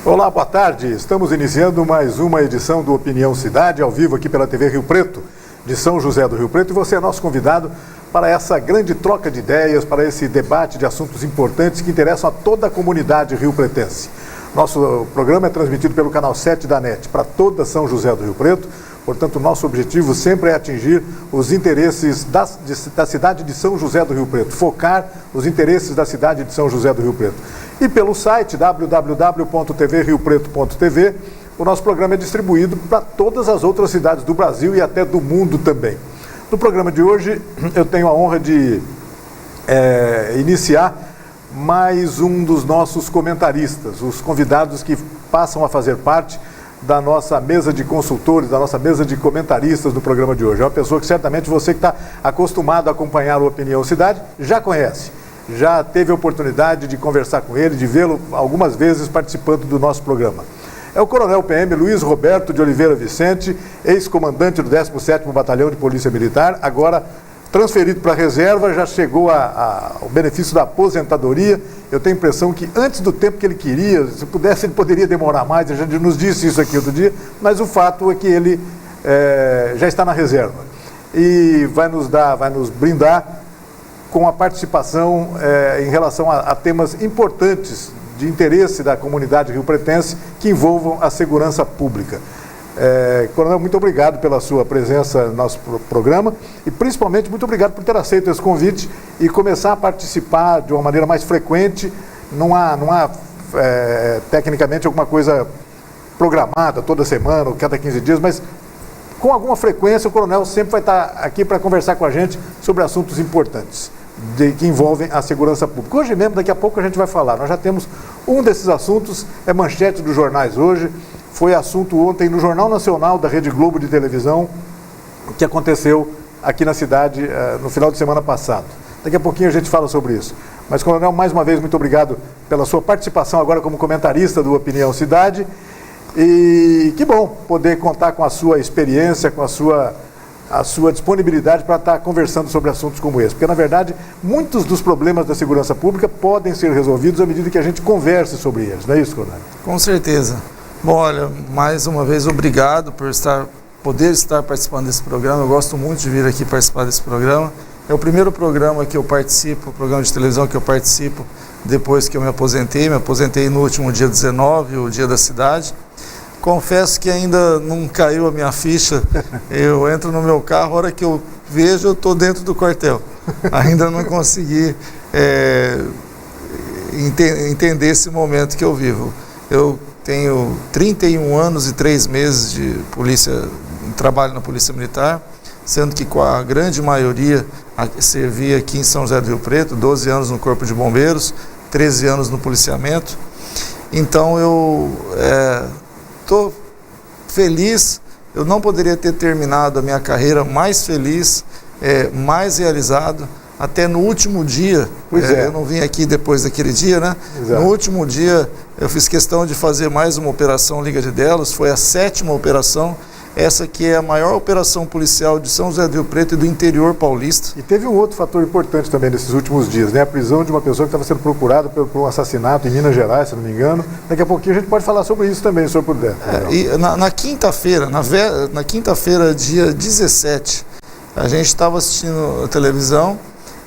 Olá, boa tarde. Estamos iniciando mais uma edição do Opinião Cidade, ao vivo aqui pela TV Rio Preto, de São José do Rio Preto. E você é nosso convidado para essa grande troca de ideias, para esse debate de assuntos importantes que interessam a toda a comunidade rio-pretense. Nosso programa é transmitido pelo canal 7 da NET para toda São José do Rio Preto. Portanto, o nosso objetivo sempre é atingir os interesses da cidade de São José do Rio Preto, focar os interesses da cidade de São José do Rio Preto. E pelo site www.tvriopreto.tv, o nosso programa é distribuído para todas as outras cidades do Brasil e até do mundo também. No programa de hoje, eu tenho a honra de iniciar mais um dos nossos comentaristas, os convidados que passam a fazer parte da nossa mesa de consultores, da nossa mesa de comentaristas no programa de hoje. É uma pessoa que certamente você que está acostumado a acompanhar o Opinião Cidade já conhece, já teve a oportunidade de conversar com ele, de vê-lo algumas vezes participando do nosso programa. É o Coronel PM Luiz Roberto de Oliveira Vicente, ex-comandante do 17º Batalhão de Polícia Militar, agora transferido para a reserva, já chegou ao benefício da aposentadoria. Eu tenho a impressão que antes do tempo que ele queria, se pudesse, ele poderia demorar mais, a gente nos disse isso aqui outro dia, mas o fato é que ele já está na reserva e vai nos brindar com a participação em relação a temas importantes de interesse da comunidade rio-pretense que envolvam a segurança pública. Coronel, muito obrigado pela sua presença no nosso programa e principalmente muito obrigado por ter aceito esse convite e começar a participar de uma maneira mais frequente. Não há tecnicamente alguma coisa programada toda semana ou cada 15 dias, mas com alguma frequência o Coronel sempre vai estar aqui para conversar com a gente sobre assuntos importantes que envolvem a segurança pública. Hoje mesmo, daqui a pouco a gente vai falar, nós já temos um desses assuntos, é manchete dos jornais hoje. Foi assunto ontem no Jornal Nacional da Rede Globo de televisão, que aconteceu aqui na cidade no final de semana passado. Daqui a pouquinho a gente fala sobre isso. Mas, Coronel, mais uma vez, muito obrigado pela sua participação agora como comentarista do Opinião Cidade. E que bom poder contar com a sua experiência, com a sua disponibilidade para estar conversando sobre assuntos como esse. Porque, na verdade, muitos dos problemas da segurança pública podem ser resolvidos à medida que a gente converse sobre eles. Não é isso, Coronel? Com certeza. Bom, olha, mais uma vez obrigado por poder estar participando desse programa. Eu gosto muito de vir aqui participar desse programa. É o primeiro programa que eu participo, programa de televisão que eu participo depois que eu me aposentei. Me aposentei no último dia 19, o dia da cidade. Confesso que ainda não caiu a minha ficha. Eu entro no meu carro, a hora que eu vejo, eu estou dentro do quartel. Ainda não consegui entender esse momento que eu vivo. Eu tenho 31 anos e 3 meses de trabalho na Polícia Militar, sendo que com a grande maioria servi aqui em São José do Rio Preto, 12 anos no Corpo de Bombeiros, 13 anos no policiamento. Então eu estou feliz, eu não poderia ter terminado a minha carreira mais feliz, mais realizado. Até no último dia, eu não vim aqui depois daquele dia, né? Exato. No último dia, eu fiz questão de fazer mais uma operação Liga de Delos, foi a 7ª operação, essa que é a maior operação policial de São José do Rio Preto e do interior paulista. E teve um outro fator importante também nesses últimos dias, né? A prisão de uma pessoa que estava sendo procurada por um assassinato em Minas Gerais, se não me engano. Daqui a pouquinho a gente pode falar sobre isso também, se o senhor puder. E na quinta-feira, na quinta-feira, dia 17, a gente estava assistindo a televisão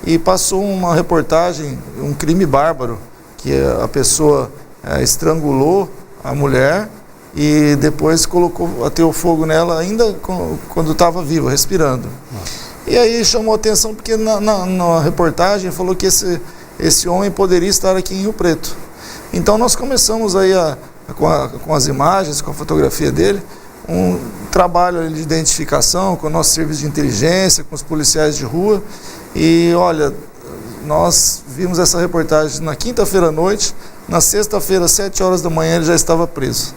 e passou uma reportagem, um crime bárbaro, que a pessoa estrangulou a mulher e depois ateu fogo nela ainda quando estava viva, respirando. E aí chamou a atenção porque na reportagem falou que esse homem poderia estar aqui em Rio Preto. Então nós começamos aí com as imagens, com a fotografia dele, um trabalho de identificação com o nosso serviço de inteligência, com os policiais de rua. E olha, nós vimos essa reportagem na quinta-feira à noite, na sexta-feira, às 7 horas da manhã, ele já estava preso.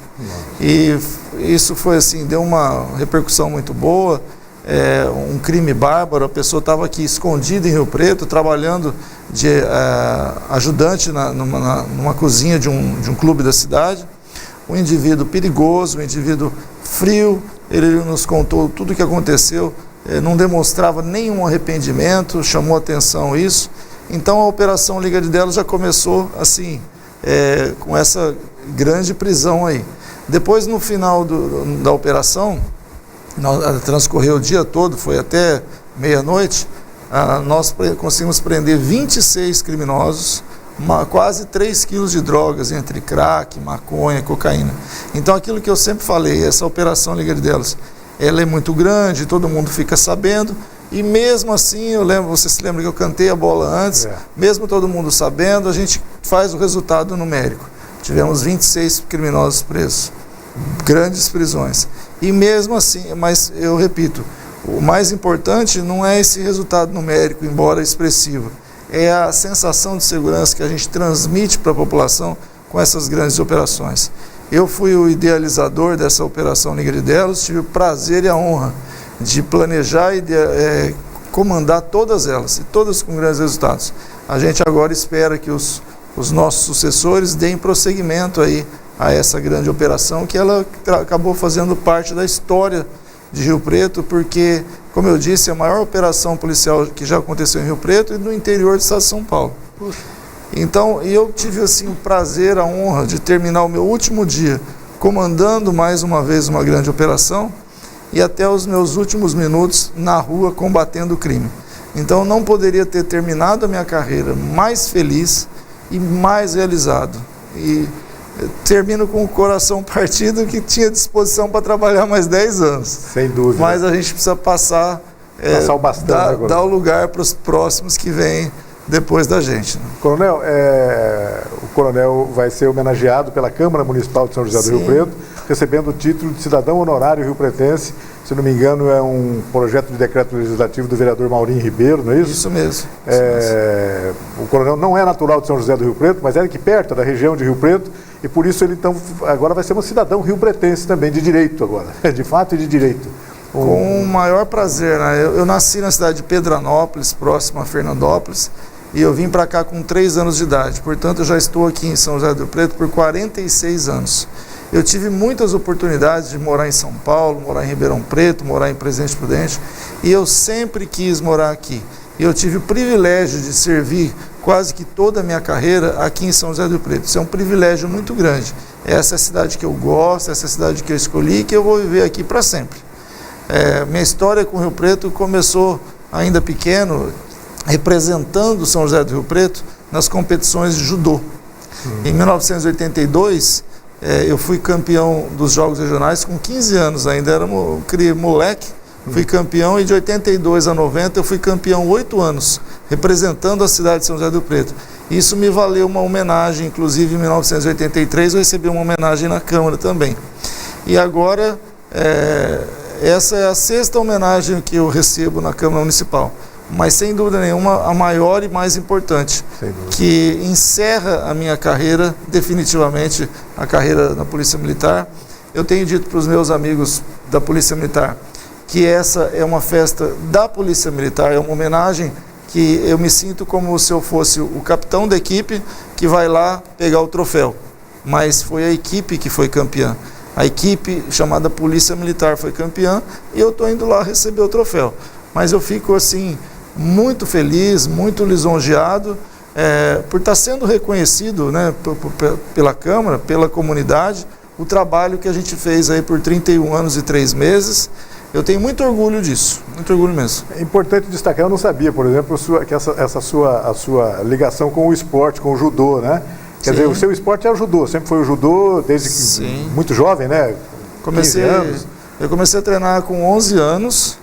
E isso foi assim, deu uma repercussão muito boa, um crime bárbaro. A pessoa estava aqui escondida em Rio Preto, trabalhando de ajudante numa cozinha de um clube da cidade. Um indivíduo perigoso, um indivíduo frio, ele nos contou tudo o que aconteceu, não demonstrava nenhum arrependimento, chamou atenção isso. Então a Operação Liga de Delos já começou assim, com essa grande prisão aí. Depois, no final da operação, transcorreu o dia todo, foi até meia-noite, nós conseguimos prender 26 criminosos, quase 3 quilos de drogas, entre crack, maconha, cocaína. Então, aquilo que eu sempre falei, essa operação Liga de Delos, ela é muito grande, todo mundo fica sabendo, e mesmo assim, você se lembra que eu cantei a bola antes, mesmo todo mundo sabendo, a gente faz o resultado numérico. Tivemos 26 criminosos presos, grandes prisões. E mesmo assim, mas eu repito, o mais importante não é esse resultado numérico, embora expressivo, é a sensação de segurança que a gente transmite para a população com essas grandes operações. Eu fui o idealizador dessa operação Liga de Delos, tive o prazer e a honra de planejar e comandar todas elas, e todas com grandes resultados. A gente agora espera que os nossos sucessores deem prosseguimento aí a essa grande operação, que ela acabou fazendo parte da história de Rio Preto, porque, como eu disse, é a maior operação policial que já aconteceu em Rio Preto e no interior do estado de São Paulo. Então, eu tive assim o prazer, a honra de terminar o meu último dia comandando mais uma vez uma grande operação e até os meus últimos minutos na rua combatendo o crime. Então, não poderia ter terminado a minha carreira mais feliz e mais realizado. E termino com o coração partido, que tinha disposição para trabalhar mais 10 anos. Sem dúvida. Mas a gente precisa passar o bastão, dar o lugar para os próximos que vêm depois da gente. Coronel, o coronel vai ser homenageado pela Câmara Municipal de São José do Rio Preto, recebendo o título de cidadão honorário rio-pretense. Se não me engano, é um projeto de decreto legislativo do vereador Maurinho Ribeiro, não é isso? Isso mesmo. O coronel não é natural de São José do Rio Preto, mas é aqui perto, da região de Rio Preto, e por isso ele então agora vai ser um cidadão rio-pretense também, de direito agora, de fato e de direito. Com o maior prazer, né? Eu nasci na cidade de Pedranópolis, próximo a Fernandópolis, e eu vim para cá com 3 anos de idade, portanto eu já estou aqui em São José do Rio Preto por 46 anos. Eu tive muitas oportunidades de morar em São Paulo, morar em Ribeirão Preto, morar em Presidente Prudente, e eu sempre quis morar aqui. E eu tive o privilégio de servir quase que toda a minha carreira aqui em São José do Rio Preto. Isso é um privilégio muito grande. Essa é a cidade que eu gosto, essa é a cidade que eu escolhi e que eu vou viver aqui para sempre. Minha história com o Rio Preto começou ainda pequeno, representando São José do Rio Preto nas competições de judô. Em 1982, eu fui campeão dos Jogos Regionais com 15 anos ainda, era moleque, fui campeão, e de 82 a 90 eu fui campeão 8 anos, representando a cidade de São José do Rio Preto. Isso me valeu uma homenagem, inclusive em 1983 eu recebi uma homenagem na Câmara também. E agora, essa é a 6ª homenagem que eu recebo na Câmara Municipal, mas sem dúvida nenhuma a maior e mais importante, que encerra a minha carreira, definitivamente a carreira na Polícia Militar. Eu tenho dito para os meus amigos da Polícia Militar que essa é uma festa da Polícia Militar, é uma homenagem que eu me sinto como se eu fosse o capitão da equipe que vai lá pegar o troféu, mas foi a equipe que foi campeã. A equipe chamada Polícia Militar foi campeã e eu estou indo lá receber o troféu. Mas eu fico assim muito feliz, muito lisonjeado por estar sendo reconhecido, né, pela Câmara, pela comunidade, o trabalho que a gente fez aí por 31 anos e 3 meses. Eu tenho muito orgulho disso, muito orgulho mesmo. É importante destacar, eu não sabia, por exemplo, que a sua ligação com o esporte, com o judô, né? Quer dizer, o seu esporte é o judô, sempre foi o judô desde muito jovem, né? 15 anos. Eu comecei a treinar com 11 anos,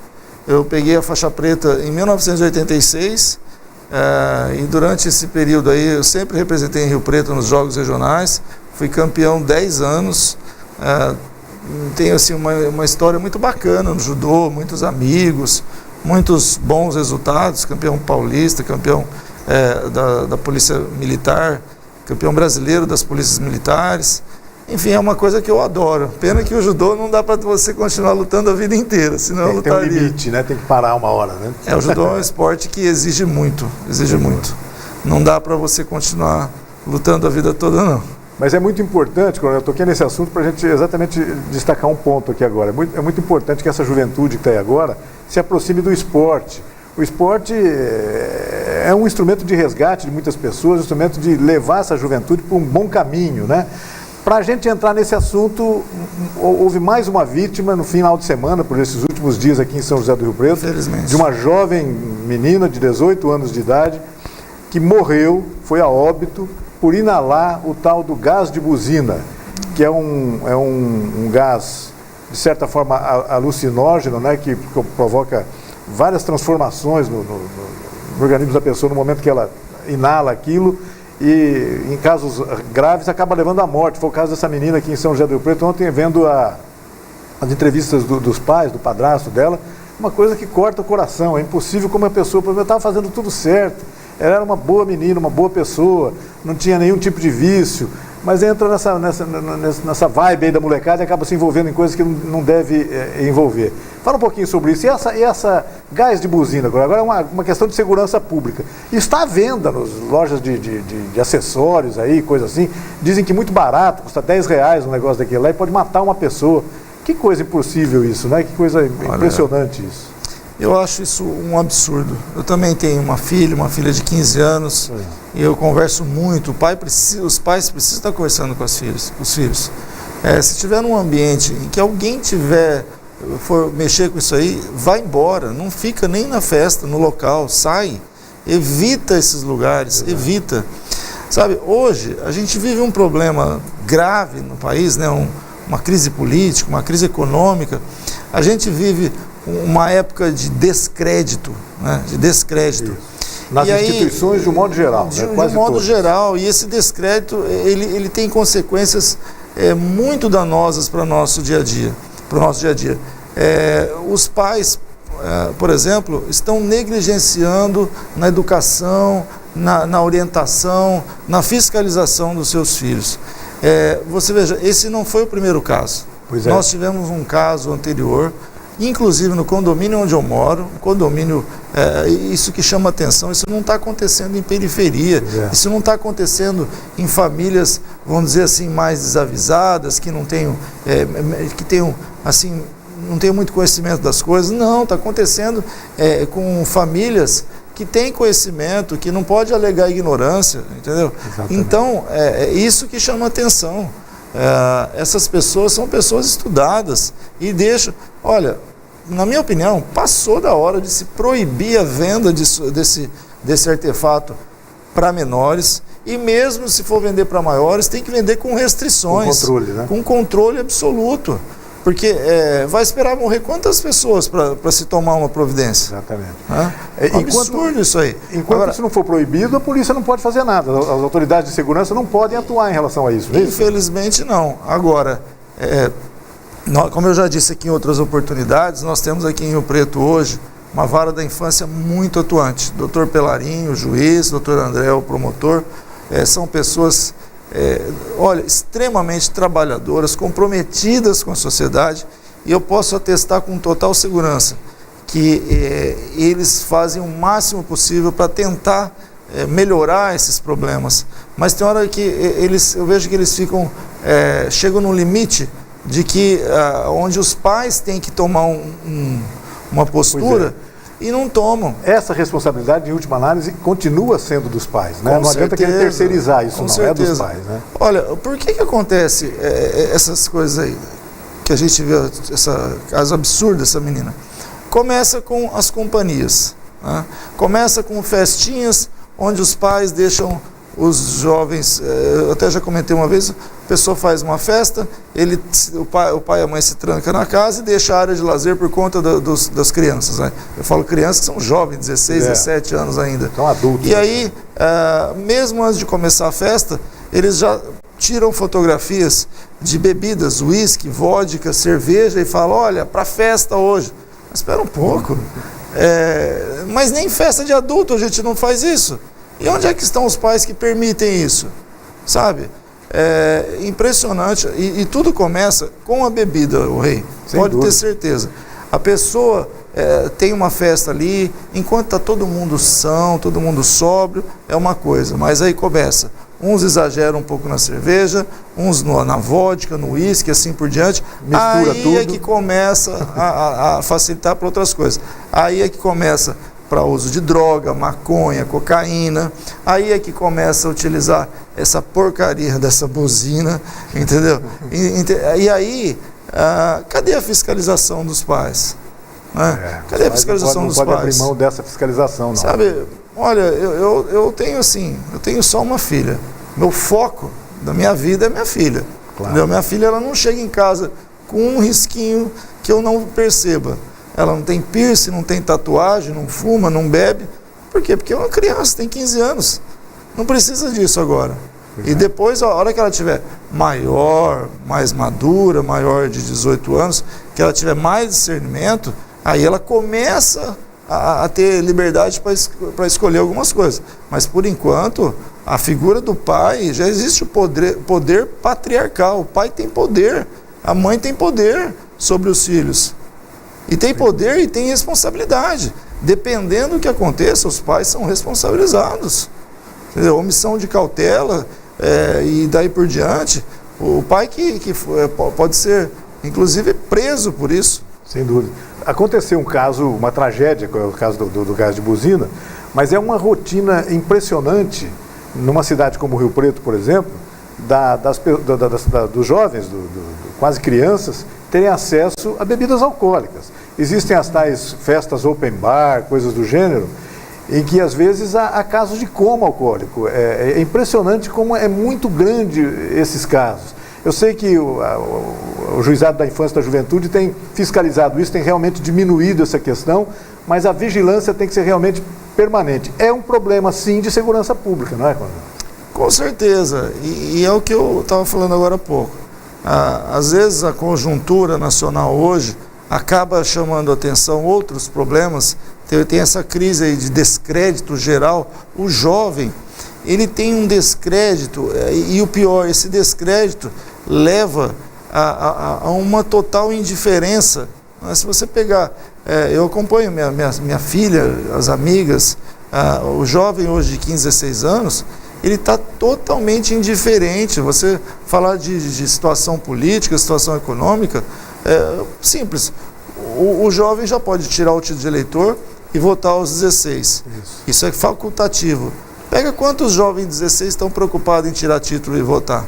eu peguei a faixa preta em 1986, e durante esse período aí eu sempre representei em Rio Preto nos Jogos Regionais, fui campeão 10 anos, tenho assim, uma história muito bacana no judô, muitos amigos, muitos bons resultados, campeão paulista, campeão da Polícia Militar, campeão brasileiro das Polícias Militares. Enfim, é uma coisa que eu adoro. Pena que o judô não dá para você continuar lutando a vida inteira, senão eu lutaria. Tem um limite, né? Tem que parar uma hora, né? O judô é um esporte que exige muito, muito. Não dá para você continuar lutando a vida toda, não. Mas é muito importante, coronel, eu toquei nesse assunto para a gente exatamente destacar um ponto aqui agora. É muito importante que essa juventude que está aí agora se aproxime do esporte. O esporte é é um instrumento de resgate de muitas pessoas, um instrumento de levar essa juventude para um bom caminho, né? Para a gente entrar nesse assunto, houve mais uma vítima no final de semana, por esses últimos dias aqui em São José do Rio Preto, de uma jovem menina de 18 anos de idade, que morreu, foi a óbito, por inalar o tal do gás de buzina, que é um gás, de certa forma, alucinógeno, né, que provoca várias transformações no organismo da pessoa no momento que ela inala aquilo, e em casos graves acaba levando à morte. Foi o caso dessa menina aqui em São José do Rio Preto, ontem vendo as entrevistas dos pais, do padrasto dela, uma coisa que corta o coração. É impossível como a pessoa, porque eu estava fazendo tudo certo, ela era uma boa menina, uma boa pessoa, não tinha nenhum tipo de vício, mas entra nessa vibe aí da molecada e acaba se envolvendo em coisas que não deve envolver. Fala um pouquinho sobre isso. E essa gás de buzina, agora é uma questão de segurança pública. Está à venda nas lojas de acessórios aí, coisa assim. Dizem que muito barato, custa R$10 um negócio daquele lá e pode matar uma pessoa. Que coisa impossível isso, né? Que coisa impressionante isso. Eu acho isso um absurdo. Eu também tenho uma filha de 15 anos, e eu converso muito. Os pais precisam estar conversando com os filhos. Se tiver num ambiente em que alguém for mexer com isso aí, vai embora, não fica nem na festa, no local, sai, evita esses lugares, evita. Sabe, hoje a gente vive um problema grave no país, né? Uma crise política, uma crise econômica. A gente vive uma época de descrédito, né? De descrédito. Isso. Nas instituições de um modo geral. De um modo geral, e esse descrédito, ele tem consequências muito danosas para o nosso dia a dia. Os pais, por exemplo, estão negligenciando na educação, na orientação, na fiscalização dos seus filhos. Você veja, esse não foi o primeiro caso. Nós tivemos um caso anterior, inclusive no condomínio onde eu moro, isso que chama atenção, isso não está acontecendo em periferia, isso não está acontecendo em famílias, vamos dizer assim, mais desavisadas, que não tenham muito conhecimento das coisas. Não, está acontecendo com famílias que têm conhecimento, que não pode alegar ignorância, entendeu? Exatamente. Então, é isso que chama atenção. Essas pessoas são pessoas estudadas e olha, na minha opinião, passou da hora de se proibir a venda desse artefato para menores, e mesmo se for vender para maiores, tem que vender com restrições, com controle, né? Com controle absoluto, porque vai esperar morrer quantas pessoas para se tomar uma providência? Exatamente. É um absurdo isso aí. Enquanto isso não for proibido, a polícia não pode fazer nada, as autoridades de segurança não podem atuar em relação a isso. Infelizmente não. Agora, como eu já disse aqui em outras oportunidades, nós temos aqui em Rio Preto hoje uma vara da infância muito atuante. Dr. Pelarinho, o juiz, Dr. André, o promotor, são pessoas, extremamente trabalhadoras, comprometidas com a sociedade, e eu posso atestar com total segurança que eles fazem o máximo possível para tentar melhorar esses problemas. Mas tem hora que eu vejo que eles chegam no limite de que onde os pais têm que tomar uma postura e não tomam. Essa responsabilidade, em última análise, continua sendo dos pais, né? Não adianta querer terceirizar isso, não, é dos pais, né? Olha, por que acontece essas coisas aí, que a gente vê, caso absurdo dessa menina? Começa com as companhias, né? Começa com festinhas onde os pais deixam os jovens, eu até já comentei uma vez, a pessoa faz uma festa, o pai e a mãe se trancam na casa e deixa a área de lazer por conta das crianças, né? Eu falo crianças que são jovens, 16, 17 anos ainda. São adultos. E aí, mesmo antes de começar a festa, eles já tiram fotografias de bebidas, uísque, vodka, cerveja, e falam, olha, para festa hoje. Mas espera um pouco. Mas nem festa de adulto a gente não faz isso. E onde é que estão os pais que permitem isso? Sabe? É impressionante. E tudo começa com a bebida, o rei. Pode ter certeza. A pessoa tem uma festa ali, enquanto está todo mundo são, todo mundo sóbrio, é uma coisa. Mas aí começa. Uns exageram um pouco na cerveja, uns na vodka, no uísque, assim por diante. Mistura tudo. Aí é que começa a facilitar para outras coisas. Aí é que começa para uso de droga, maconha, cocaína. Aí é que começa a utilizar essa porcaria dessa buzina, entendeu? E aí, cadê a fiscalização dos pais? Né? Cadê a fiscalização dos pais? Não pode abrir mão dessa fiscalização, não. Sabe, olha, eu tenho só uma filha. Meu foco da minha vida é minha filha. Claro. Entendeu? Minha filha, ela não chega em casa com um risquinho que eu não perceba. Ela não tem piercing, não tem tatuagem, não fuma, não bebe. Por quê? Porque é uma criança, tem 15 anos. Não precisa disso agora. E depois, a hora que ela tiver maior, mais madura, maior de 18 anos, que ela tiver mais discernimento, aí ela começa a ter liberdade para escolher algumas coisas. Mas, por enquanto, a figura do pai, já existe o poder patriarcal. O pai tem poder, a mãe tem poder sobre os filhos. E tem poder e tem responsabilidade. Dependendo do que aconteça, os pais são responsabilizados. Entendeu? Omissão de cautela e daí por diante, o pai pode ser, inclusive, preso por isso. Sem dúvida. Aconteceu um caso, uma tragédia, que é o caso do gás de buzina, mas é uma rotina impressionante, numa cidade como Rio Preto, por exemplo, dos jovens, quase crianças, terem acesso a bebidas alcoólicas. Existem as tais festas open bar, coisas do gênero, em que às vezes há casos de coma alcoólico. É impressionante como é muito grande esses casos. Eu sei que o Juizado da Infância e da Juventude tem fiscalizado isso, tem realmente diminuído essa questão, mas a vigilância tem que ser realmente permanente. É um problema, sim, de segurança pública, não é, Coronel? Com certeza, e é o que eu estava falando agora há pouco. Às vezes a conjuntura nacional hoje acaba chamando a atenção outros problemas. Tem essa crise aí de descrédito geral. O jovem, ele tem um descrédito, e o pior, esse descrédito leva a uma total indiferença. Se você pegar, eu acompanho minha filha, as amigas, o jovem hoje de 15, 16 anos, ele está totalmente indiferente. Você falar de situação política, situação econômica, simples. O jovem já pode tirar o título de eleitor e votar aos 16. Isso é facultativo. Pega quantos jovens de 16 estão preocupados em tirar título e votar.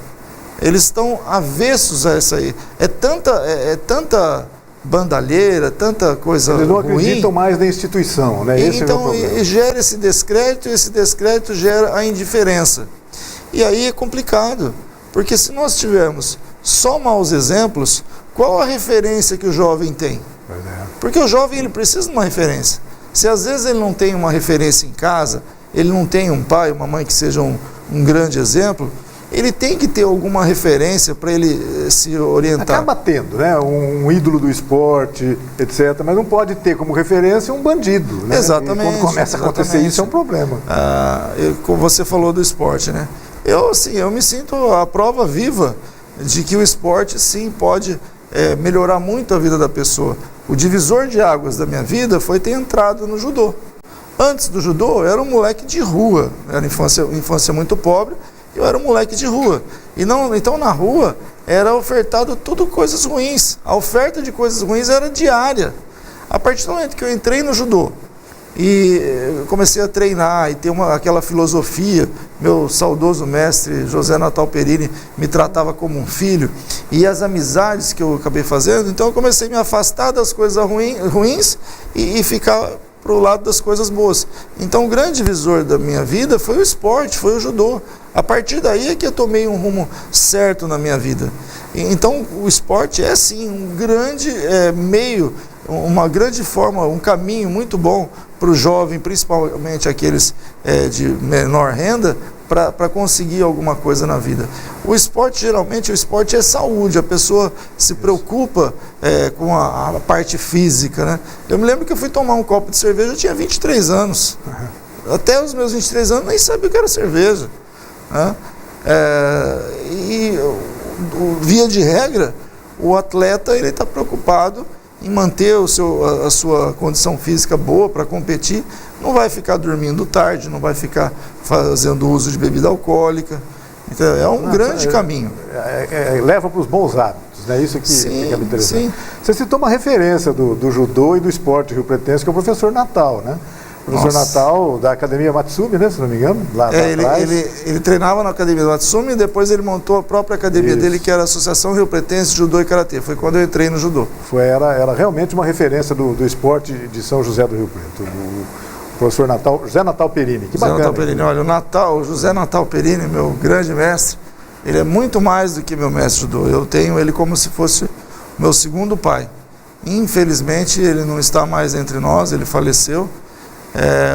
Eles estão avessos a essa aí. É tanta bandalheira, tanta coisa ruim. Eles não acreditam mais na instituição, né? Esse então, é o problema. Gera esse descrédito, e esse descrédito gera a indiferença. E aí é complicado, porque se nós tivermos só maus exemplos, qual a referência que o jovem tem? Porque o jovem, ele precisa de uma referência. Se às vezes ele não tem uma referência em casa, ele não tem um pai, uma mãe que seja um grande exemplo, ele tem que ter alguma referência para ele se orientar. Acaba tendo, né? Um ídolo do esporte, etc. Mas não pode ter como referência um bandido, né? Exatamente. E quando começa a acontecer isso, é um problema. Como você falou do esporte, né? Eu me sinto a prova viva de que o esporte, sim, pode melhorar muito a vida da pessoa. O divisor de águas da minha vida foi ter entrado no judô. Antes do judô, eu era um moleque de rua. Era infância muito pobre. Eu era um moleque de rua. Então, na rua, era ofertado tudo coisas ruins. A oferta de coisas ruins era diária. A partir do momento que eu entrei no judô e comecei a treinar e ter aquela filosofia, meu saudoso mestre José Natal Perini me tratava como um filho, e as amizades que eu acabei fazendo, então eu comecei a me afastar das coisas ruins e ficar para o lado das coisas boas. Então o grande divisor da minha vida foi o esporte, foi o judô. A partir daí é que eu tomei um rumo certo na minha vida. Então o esporte é sim um grande meio, uma grande forma, um caminho muito bom para o jovem, principalmente aqueles de menor renda, para conseguir alguma coisa na vida. O esporte, geralmente, é saúde, a pessoa se preocupa com a parte física, né? Eu me lembro que eu fui tomar um copo de cerveja, eu tinha 23 anos. Até os meus 23 anos nem sabia o que era cerveja. Né? Via de regra, o atleta está preocupado em manter a sua condição física boa para competir, não vai ficar dormindo tarde, não vai ficar fazendo uso de bebida alcoólica. Então, é um grande caminho. Leva para os bons hábitos, né? Isso que é interessante. Sim. Você citou uma referência do judô e do esporte rio-pretense, que é o professor Natal, né? Professor Natal, da Academia Matsumi, né, se não me engano, lá atrás. Ele treinava na Academia Matsumi e depois ele montou a própria academia dele, que era a Associação Rio Pretense Judô e Karatê. Foi quando eu entrei no judô. Era realmente uma referência do esporte de São José do Rio Preto. O professor José Natal Perini. Que bacana. Natal Perini, olha, o José Natal Perini, meu grande mestre, ele é muito mais do que meu mestre judô. Eu tenho ele como se fosse meu segundo pai. Infelizmente, ele não está mais entre nós, ele faleceu.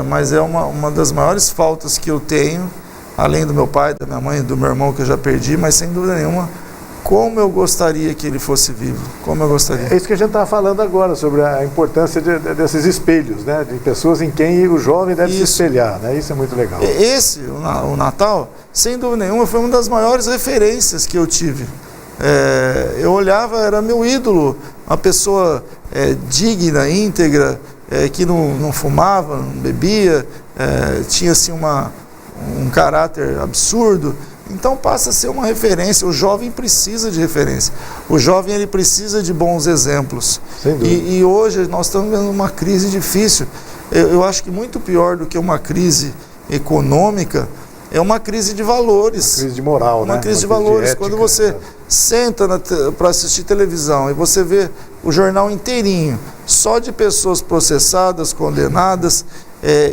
Mas é uma das maiores faltas que eu tenho, além do meu pai, da minha mãe, do meu irmão que eu já perdi, mas sem dúvida nenhuma, como eu gostaria que ele fosse vivo, como eu gostaria. É isso que a gente estava falando agora, sobre a importância desses espelhos, né, de pessoas em quem o jovem deve se espelhar, né, isso é muito legal. O Natal, sem dúvida nenhuma, foi uma das maiores referências que eu tive. Eu olhava, era meu ídolo, uma pessoa digna, íntegra, que não fumava, não bebia, tinha assim um caráter absurdo. Então passa a ser uma referência. O jovem precisa de referência. O jovem ele precisa de bons exemplos. E hoje nós estamos vendo uma crise difícil. Eu acho que muito pior do que uma crise econômica é uma crise de valores. Uma crise de moral, uma crise de valores. Ética, quando você senta para assistir televisão e você vê o jornal inteirinho, só de pessoas processadas, condenadas,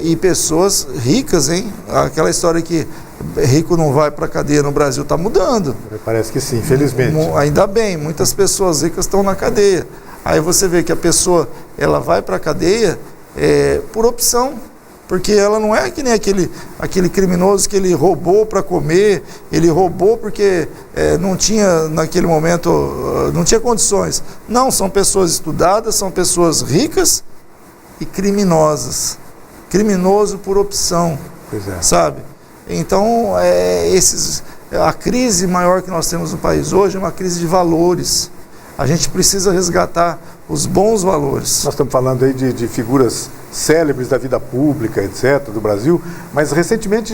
e pessoas ricas, hein? Aquela história que rico não vai para a cadeia no Brasil está mudando. Parece que sim, infelizmente. Ainda bem, muitas pessoas ricas estão na cadeia. Aí você vê que a pessoa ela vai para a cadeia por opção. Porque ela não é que nem aquele criminoso que ele roubou para comer, ele roubou porque não tinha, naquele momento, não tinha condições. Não, são pessoas estudadas, são pessoas ricas e criminosas. Criminoso por opção, sabe? Então, a crise maior que nós temos no país hoje é uma crise de valores. A gente precisa resgatar os bons valores. Nós estamos falando aí de figuras célebres da vida pública, etc., do Brasil, mas recentemente,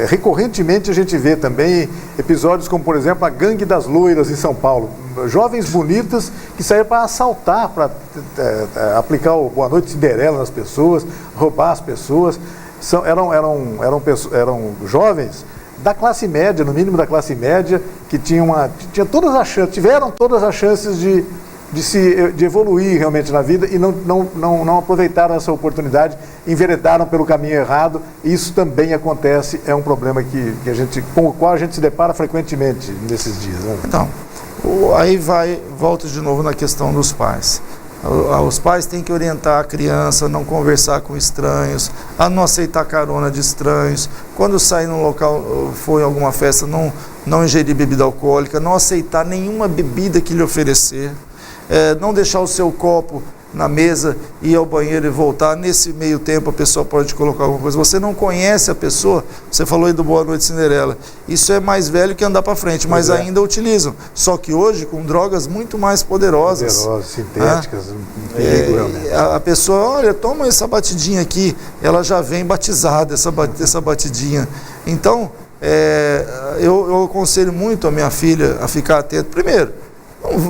recorrentemente a gente vê também episódios como, por exemplo, a Gangue das Loiras em São Paulo. Jovens bonitas que saíram para assaltar, para aplicar o Boa Noite Cinderela nas pessoas, roubar as pessoas. Eram jovens da classe média, no mínimo da classe média, que tiveram todas as chances de evoluir realmente na vida e não aproveitaram essa oportunidade, enveredaram pelo caminho errado. Isso também acontece, é um problema com o qual a gente se depara frequentemente nesses dias. Né? Então, volta de novo na questão dos pais. Os pais têm que orientar a criança a não conversar com estranhos, a não aceitar carona de estranhos. Quando sair num local, for em alguma festa, não ingerir bebida alcoólica, não aceitar nenhuma bebida que lhe oferecer, não deixar o seu copo na mesa, ir ao banheiro e voltar. Nesse meio tempo a pessoa pode colocar alguma coisa. Você não conhece a pessoa, você falou aí do Boa Noite Cinderela. Isso é mais velho que andar para frente, mas ainda utilizam. Só que hoje com drogas muito mais poderosas. Sintéticas, um perigo realmente. A pessoa, olha, toma essa batidinha aqui, ela já vem batizada, essa batidinha. Então, eu aconselho muito a minha filha a ficar atenta. Primeiro,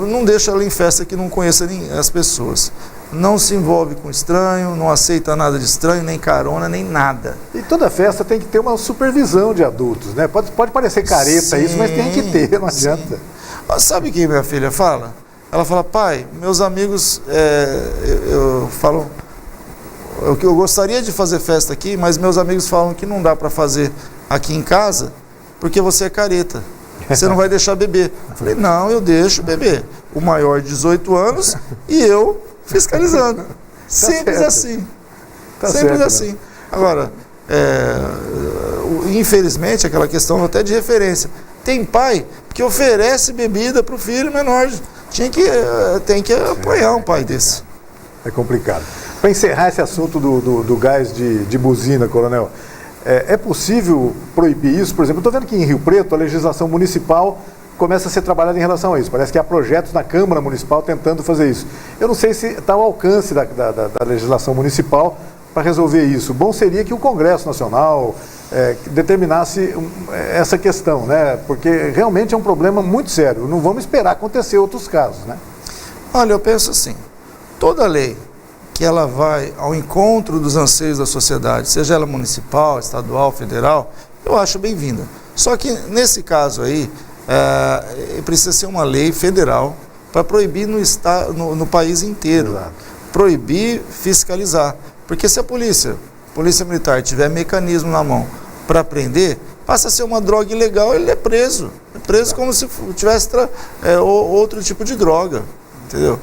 não deixa ela em festa que não conheça as pessoas. Não se envolve com estranho, não aceita nada de estranho, nem carona, nem nada. E toda festa tem que ter uma supervisão de adultos, né? Pode parecer careta isso, mas tem que ter, não adianta. Sabe o que minha filha fala? Ela fala, pai, meus amigos falam, eu gostaria de fazer festa aqui, mas meus amigos falam que não dá para fazer aqui em casa, porque você é careta. Você não vai deixar beber. Eu falei, não, eu deixo beber. O maior de 18 anos e eu fiscalizando. Simples assim. Simples assim. Agora, infelizmente, aquela questão até de referência. Tem pai que oferece bebida para o filho menor. Tem que apoiar um pai desse. É complicado. Para encerrar esse assunto do gás de buzina, coronel, é possível proibir isso? Por exemplo, eu estou vendo que em Rio Preto a legislação municipal começa a ser trabalhada em relação a isso. Parece que há projetos na Câmara Municipal tentando fazer isso. Eu não sei se está ao alcance da legislação municipal para resolver isso. Bom seria que o Congresso Nacional determinasse essa questão, né? Porque realmente é um problema muito sério. Não vamos esperar acontecer outros casos, né? Olha, eu penso assim, toda lei que ela vai ao encontro dos anseios da sociedade, seja ela municipal, estadual, federal, eu acho bem-vinda. Só que nesse caso aí, precisa ser uma lei federal para proibir no país inteiro. Exato. Proibir, fiscalizar. Porque se a polícia militar tiver mecanismo na mão para prender, passa a ser uma droga ilegal, ele é preso. É preso como se tivesse outro tipo de droga. Entendeu?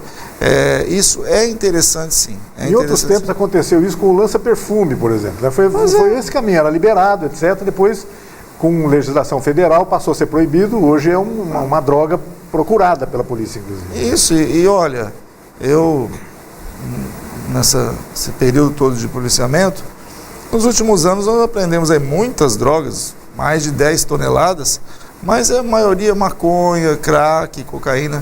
Isso é interessante, sim. Em outros tempos aconteceu isso com o lança-perfume, por exemplo. Né? Foi esse caminho, era liberado, etc. Depois, com legislação federal, passou a ser proibido. Hoje é uma droga procurada pela polícia, inclusive. Isso, e olha, eu, nesse período todo de policiamento, nos últimos anos nós aprendemos aí muitas drogas, mais de 10 toneladas, mas a maioria maconha, crack, cocaína.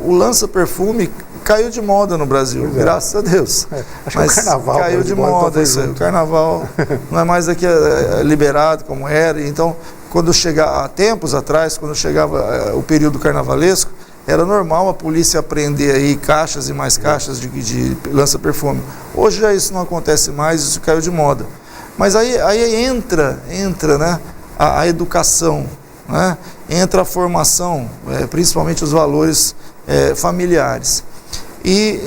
O lança-perfume caiu de moda no Brasil, graças a Deus. Acho que o carnaval caiu de moda, isso aí. O carnaval não é mais aqui liberado como era. Então, quando chegava, há tempos atrás, quando chegava o período carnavalesco, era normal a polícia apreender aí caixas e mais caixas de lança-perfume. Hoje já isso não acontece mais, isso caiu de moda. Mas aí entra né, a educação, né, entra a formação, principalmente os valores familiares. E,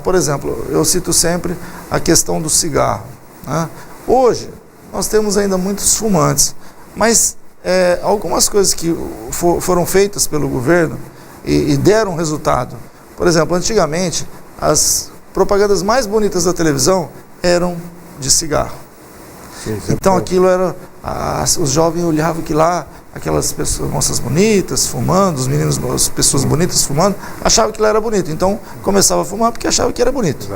por exemplo, eu cito sempre a questão do cigarro. Né? Hoje, nós temos ainda muitos fumantes, mas algumas coisas que foram feitas pelo governo e deram resultado. Por exemplo, antigamente, as propagandas mais bonitas da televisão eram de cigarro. Sim, então aquilo era, os jovens olhavam que lá, aquelas pessoas, moças bonitas fumando, os meninos, as pessoas bonitas fumando, achavam que lá era bonito. Então começava a fumar porque achavam que era bonito.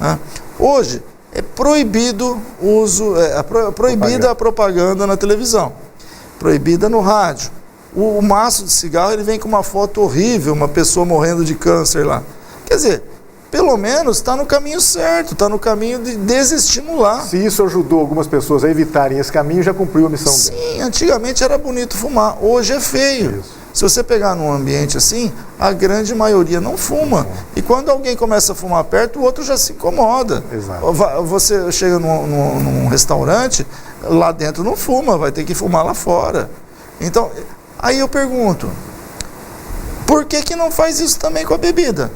Né? Hoje é proibido o uso, proibida a propaganda na televisão, proibida no rádio. O maço de cigarro ele vem com uma foto horrível, uma pessoa morrendo de câncer lá. Quer dizer, pelo menos está no caminho certo, está no caminho de desestimular. Se isso ajudou algumas pessoas a evitarem esse caminho, já cumpriu a missão dele. Sim, antigamente era bonito fumar, hoje é feio. Isso. Se você pegar num ambiente assim, a grande maioria não fuma. E quando alguém começa a fumar perto, o outro já se incomoda. Exato. Você chega num restaurante, lá dentro não fuma, vai ter que fumar lá fora. Então, aí eu pergunto, por que não faz isso também com a bebida?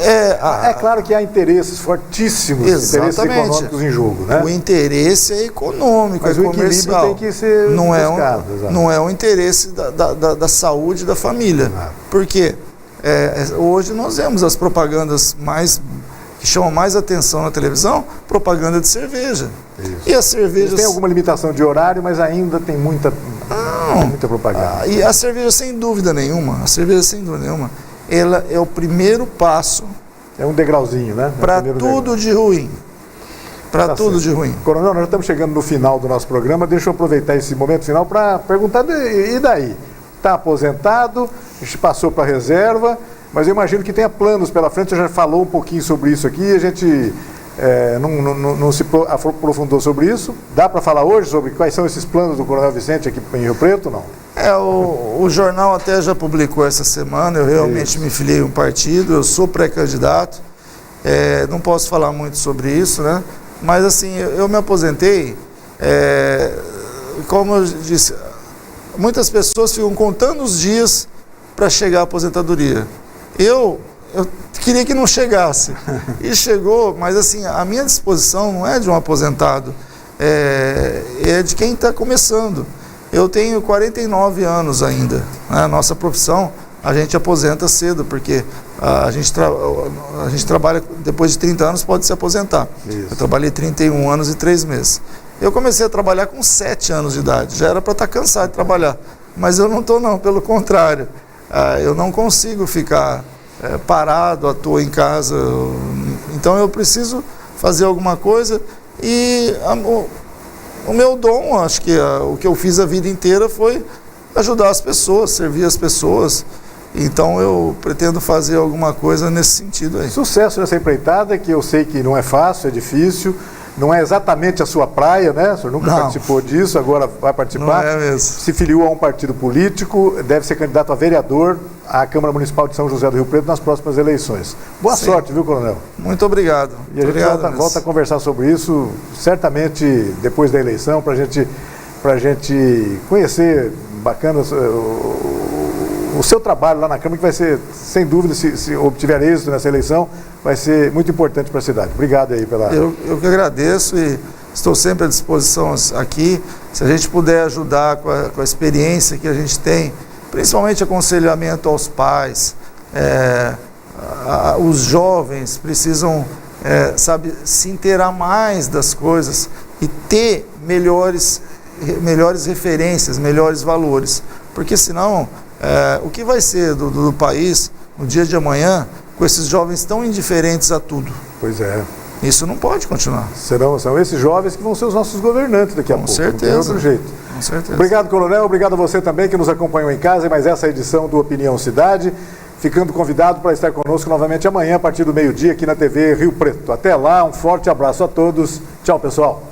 É claro que há interesses fortíssimos, interesses econômicos em jogo, né? O interesse é econômico, mas é comercial. O equilíbrio tem que ser buscado. Não é o interesse da saúde da família. Porque hoje nós vemos as propagandas que chamam mais atenção na televisão, propaganda de cerveja. Isso. E as cervejas... Tem alguma limitação de horário, mas ainda tem muita propaganda. E a cerveja, sem dúvida nenhuma, ela é o primeiro passo. É um degrauzinho, né? Para tudo de ruim. Para tudo de ruim. Coronel, nós já estamos chegando no final do nosso programa. Deixa eu aproveitar esse momento final para perguntar, e daí? Está aposentado, a gente passou para a reserva, mas eu imagino que tenha planos pela frente. Você já falou um pouquinho sobre isso aqui, a gente não se aprofundou sobre isso. Dá para falar hoje sobre quais são esses planos do Coronel Vicente aqui em Rio Preto, não? O jornal até já publicou essa semana, eu realmente me filiei a um partido, eu sou pré-candidato, não posso falar muito sobre isso, né? Mas assim, eu me aposentei, como eu disse, muitas pessoas ficam contando os dias para chegar à aposentadoria. Eu queria que não chegasse, e chegou, mas assim, a minha disposição não é de um aposentado, é de quem está começando. Eu tenho 49 anos ainda, né? A nossa profissão, a gente aposenta cedo, porque a gente trabalha, depois de 30 anos pode se aposentar. Isso. Eu trabalhei 31 anos e 3 meses. Eu comecei a trabalhar com 7 anos de idade, já era para estar cansado de trabalhar, mas eu não estou não, pelo contrário, eu não consigo ficar parado à toa em casa, então eu preciso fazer alguma coisa e... O meu dom, acho que o que eu fiz a vida inteira foi ajudar as pessoas, servir as pessoas. Então eu pretendo fazer alguma coisa nesse sentido aí. Sucesso nessa empreitada, que eu sei que não é fácil, é difícil, não é exatamente a sua praia, né? O senhor nunca participou disso, agora vai participar. Não é mesmo. Se filiou a um partido político, deve ser candidato a vereador à Câmara Municipal de São José do Rio Preto nas próximas eleições. Boa Sim. sorte, viu, coronel? Muito obrigado. E a gente obrigado, volta a conversar sobre isso, certamente depois da eleição, para a gente conhecer bacana o seu trabalho lá na Câmara, que vai ser, sem dúvida, se obtiver êxito nessa eleição, vai ser muito importante para a cidade. Obrigado aí pela... Eu que agradeço e estou sempre à disposição aqui. Se a gente puder ajudar com a experiência que a gente tem, principalmente aconselhamento aos pais, os jovens precisam, se inteirar mais das coisas e ter melhores referências, melhores valores, porque senão o que vai ser do país no dia de amanhã com esses jovens tão indiferentes a tudo? Pois é. Isso não pode continuar. São esses jovens que vão ser os nossos governantes daqui a pouco. Com certeza. Não tem outro jeito. Com certeza. Obrigado, coronel. Obrigado a você também que nos acompanhou em casa em mais essa edição do Opinião Cidade. Ficando convidado para estar conosco novamente amanhã, a partir do meio-dia, aqui na TV Rio Preto. Até lá, um forte abraço a todos. Tchau, pessoal.